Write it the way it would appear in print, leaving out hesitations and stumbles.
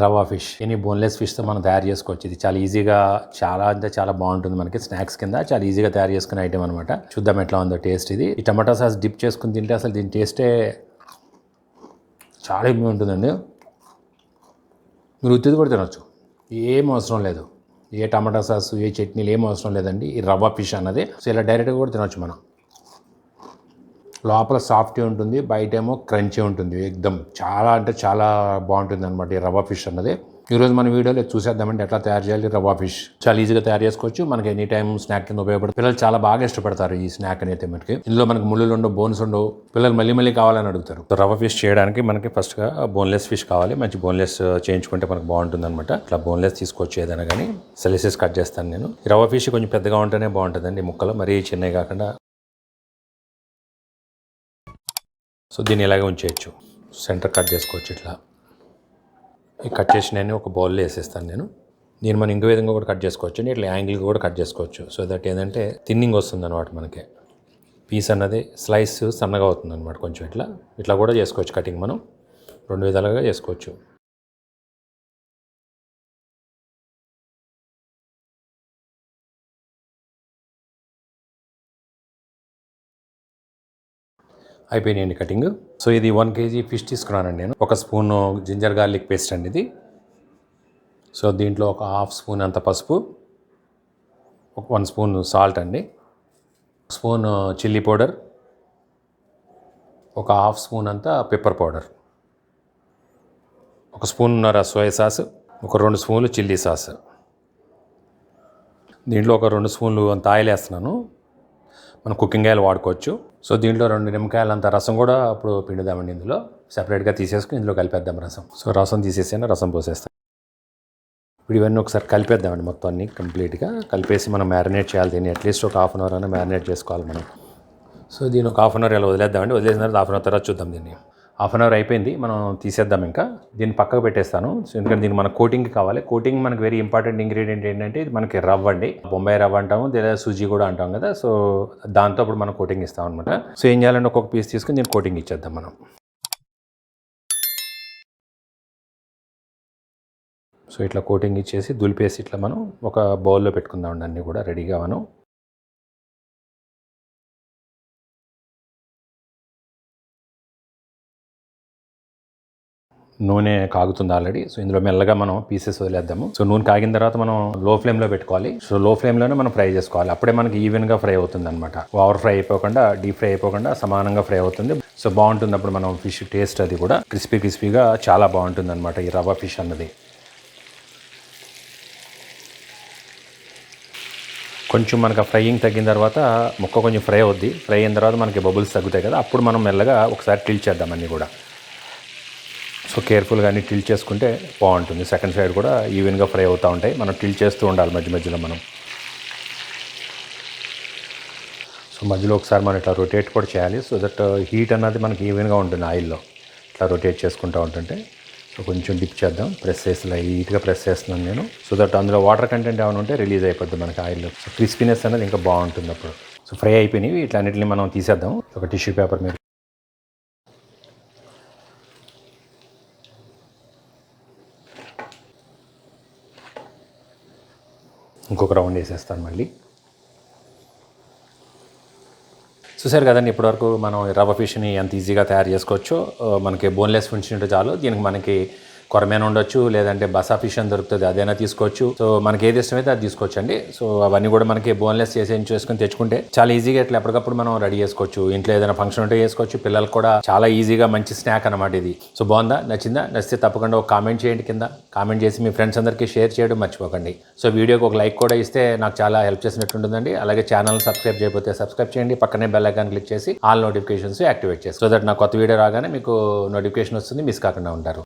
Rava fish any boneless ఫిష్తో మనం తయారు చేసుకోవచ్చు. ఇది చాలా ఈజీగా చాలా అంటే చాలా బాగుంటుంది. మనకి స్నాక్స్ కింద చాలా ఈజీగా తయారు చేసుకునే ఐటమ్ అనమాట. చూద్దాం ఎట్లా ఉందో టేస్ట్. ఇది ఈ టమాటా సాస్ డిప్ చేసుకుని తింటే అసలు దీని టేస్టే చాలా ఎక్కువ ఉంటుందండి. మీరు ఉత్తిది కూడా తినొచ్చు, ఏం అవసరం లేదు. ఏ టమాటా సాస్ ఏ చట్నీలు ఏం అవసరం లేదండి. ఈ రవా ఫిష్ అన్నది సో ఇలా డైరెక్ట్గా కూడా తినొచ్చు. మనం లోపల సాఫ్ట్గా ఉంటుంది, బయట ఏమో క్రంచీ ఉంటుంది. ఎక్దమ్ చాలా అంటే చాలా బాగుంటుంది అనమాట ఈ రవా ఫిష్ అన్నది. ఈరోజు మన వీడియోలో చూసేద్దామంటే ఎట్లా తయారు చేయాలి. రవా ఫిష్ చాలా ఈజీగా తయారు చేసుకోవచ్చు. మనకి ఎనీ టైం స్నాక్ కింద ఉపయోగపడుతుంది. పిల్లలు చాలా బాగా ఇష్టపడతారు ఈ స్నాక్ అనేది. మనకి ఇందులో మనకి ముళ్ళు ఉండవు, బోన్స్ ఉండవు. పిల్లలు మళ్ళీ మళ్ళీ కావాలని అడుగుతారు. రవా ఫిష్ చేయడానికి మనకి ఫస్ట్గా బోన్లెస్ ఫిష్ కావాలి. మంచి బోన్లెస్ చేయించుకుంటే మనకు బాగుంటుంది అనమాట. ఇట్లా బోన్లెస్ తీసుకొచ్చి ఏదైనా కానీ స్లైసెస్ కట్ చేస్తాను నేను. ఈ రవా ఫిష్ కొంచెం పెద్దగా ఉంటేనే బాగుంటుందండి ముక్కలు, మరీ చిన్నవి కాకుండా. సో దీన్ని ఇలాగే ఉంచేయచ్చు. సెంటర్ కట్ చేసుకోవచ్చు. ఇట్లా ఈ కట్ చేసిన ఒక బౌల్లో వేసేస్తాను నేను. దీన్ని మనం ఇంకో విధంగా కూడా కట్ చేసుకోవచ్చు అండి. ఇట్లా యాంగిల్గా కూడా కట్ చేసుకోవచ్చు. సో దట్ ఏంటంటే థిన్నింగ్ వస్తుంది అనమాట. మనకి పీస్ అన్నది స్లైస్ సన్నగా అవుతుంది అనమాట. కొంచెం ఇట్లా ఇట్లా కూడా చేసుకోవచ్చు. కటింగ్ మనం 2 విధాలుగా చేసుకోవచ్చు. అయిపోయినాయండి కటింగ్. సో ఇది 1 kg ఫిష్ తీసుకున్నానండి నేను. 1 స్పూన్ జింజర్ గార్లిక్ పేస్ట్ అండి ఇది. సో దీంట్లో ఒక 1/2 స్పూన్ అంత పసుపు, 1 స్పూన్ సాల్ట్ అండి, 1 స్పూన్ చిల్లీ పౌడర్, ఒక 1/2 స్పూన్ అంతా పెప్పర్ పౌడర్, 1 స్పూన్నర సోయా సాస్, ఒక 2 స్పూన్లు చిల్లీ సాస్. దీంట్లో ఒక 2 స్పూన్లు అంత ఆయిల్ వేస్తున్నాను. మనం కుకింగ్ ఆయిల్ వాడుకోవచ్చు. సో దీంట్లో 2 నిమ్మకాయలు అంత రసం కూడా అప్పుడు పిండుదామండి. ఇందులో సెపరేట్గా తీసేసుకుని ఇందులో కలిపేద్దాం రసం. సో రసం తీసేసాను, రసం పోసేస్తాను. ఇప్పుడు ఇవన్నీ ఒకసారి కలిపేద్దామండి. మొత్తం అన్ని కంప్లీట్గా కలిపేసి మనం మ్యారినేట్ చేయాలి. దీన్ని అట్లీస్ట్ ఒక 1/2 అవర్ అయినా మ్యారినేట్ చేసుకోవాలి మనం. సో దీన్ని ఒక 1/2 అవర్ ఇలా వదిలేద్దామండి. వదిలేసిన తర్వాత 1/2 అవర్ తర్వాత చూద్దాం. దీన్ని 1/2 అవర్ అయిపోయింది, మనం తీసేద్దాం. ఇంకా దీన్ని పక్కకు పెట్టేస్తాను. సో ఎందుకంటే దీన్ని మన కోటింగ్కి కావాలి. కోటింగ్ మనకి వెరీ ఇంపార్టెంట్ ఇంగ్రీడియంట్ ఏంటంటే ఇది మనకి రవ్వ అండి. బొంబాయి రవ్వ అంటాము, లేదా సూజీ కూడా అంటాం కదా. సో దాంతో ఇప్పుడు మనం కోటింగ్ ఇస్తాం అనమాట. సో ఏం చేయాలంటే ఒక్కొక్క పీస్ తీసుకుని దీన్ని కోటింగ్ ఇచ్చేద్దాం మనం. సో ఇట్లా కోటింగ్ ఇచ్చేసి దులిపేసి ఇట్లా మనం ఒక బౌల్లో పెట్టుకుందాం. అన్నీ కూడా రెడీగా మనం. నూనె కాగుతుంది ఆల్రెడీ. సో ఇందులో మెల్లగా మనం పీసెస్ వదిలేద్దాము. సో నూనె కాగిన తర్వాత మనం లో ఫ్లేమ్లో పెట్టుకోవాలి. సో లో ఫ్లేమ్లోనే మనం ఫ్రై చేసుకోవాలి. అప్పుడే మనకి ఈవెన్గా ఫ్రై అవుతుంది అనమాట. ఓవర్ ఫ్రై అయిపోకుండా, డీప్ ఫ్రై అయిపోకుండా సమానంగా ఫ్రై అవుతుంది. సో బాగుంటుంది అప్పుడు మనం ఫిష్ టేస్ట్. అది కూడా క్రిస్పీగా చాలా బాగుంటుంది అనమాట ఈ రవా ఫిష్ అన్నది. కొంచెం మనకు ఫ్రైయింగ్ తగ్గిన తర్వాత ముక్క కొంచెం ఫ్రై అవుద్ది. ఫ్రై అయిన తర్వాత మనకి బబుల్స్ తగ్గుతాయి కదా, అప్పుడు మనం మెల్లగా ఒకసారి టిల్ట్ చేద్దాం అన్నీ కూడా. సో కేర్ఫుల్గా అన్ని టిల్ట్ చేసుకుంటే బాగుంటుంది. సెకండ్ సైడ్ కూడా ఈవెన్గా ఫ్రై అవుతూ ఉంటాయి. మనం టిల్ట్ చేస్తూ ఉండాలి మధ్య మధ్యలో మనం. సో మధ్యలో ఒకసారి మనం ఇట్లా రొటేట్ కూడా చేయాలి. సో దట్ హీట్ అన్నది మనకి ఈవెన్గా ఉంటుంది ఆయిల్లో. ఇట్లా రొటేట్ చేసుకుంటూ ఉంటుంటే. సో కొంచెం డిప్ చేద్దాం. ప్రెస్ చేసి లైట్గా ప్రెస్ చేస్తున్నాను నేను. సో దట్ అందులో వాటర్ కంటెంట్ ఏమైనా ఉంటే రిలీజ్ అయిపోద్ది మనకి ఆయిల్లో. సో క్రిస్పీనెస్ అనేది ఇంకా బాగుంటుంది అప్పుడు. సో ఫ్రై అయిపోయినవి ఇట్లా అన్నింటిని మనం తీసేద్దాం ఒక టిష్యూ పేపర్ మీద. ఇంకొక రౌండ్ వేసేస్తాను మళ్ళీ. చూసారు కదండి, ఇప్పటివరకు మనం రవ్వ ఫిష్ని ఎంత ఈజీగా తయారు చేసుకోవచ్చో. మనకి బోన్లెస్ ఫిష్ ఉంటే చాలు. దీనికి మనకి కొరమేన ఉండొచ్చు, లేదంటే బసా ఫిష్ అని దొరుకుతుంది, అదైనా తీసుకోవచ్చు. సో మనకి ఏది ఇష్టమైతే అది తీసుకోవచ్చు అండి. సో అవన్నీ కూడా మనకి బోన్లెస్ చేసుకొని తెచ్చుకుంటే చాలా ఈజీగా ఇట్లా ఎప్పటికప్పుడు మనం రెడీ చేసుకోవచ్చు. ఇంట్లో ఏదైనా ఫంక్షన్ ఉంటే చేసుకోవచ్చు. పిల్లలకు కూడా చాలా ఈజీగా మంచి స్నాక్ అనమాట ఇది. సో బాగుందా, నచ్చిందా? నచ్చితే తప్పకుండా ఒక కామెంట్ చేయండి కింద. కామెంట్ చేసి మీ ఫ్రెండ్స్ అందరికీ షేర్ చేయడం మర్చిపోకండి. సో వీడియోకి ఒక లైక్ కూడా ఇస్తే నాకు చాలా హెల్ప్ చేసినట్టు ఉంటుందండి. అలాగే ఛానల్ సబ్స్క్రైబ్ చేయకపోతే సబ్స్క్రైబ్ చేయండి. పక్కనే బెల్ ఐకాన్ క్లిక్ చేసి ఆల్ నోటిఫికేషన్స్ యాక్టివేట్ చేసి, సో దట్ నా కొత్త వీడియో రాగానే మీకు నోటిఫికేషన్ వస్తుంది, మిస్ కాకుండా ఉంటారు.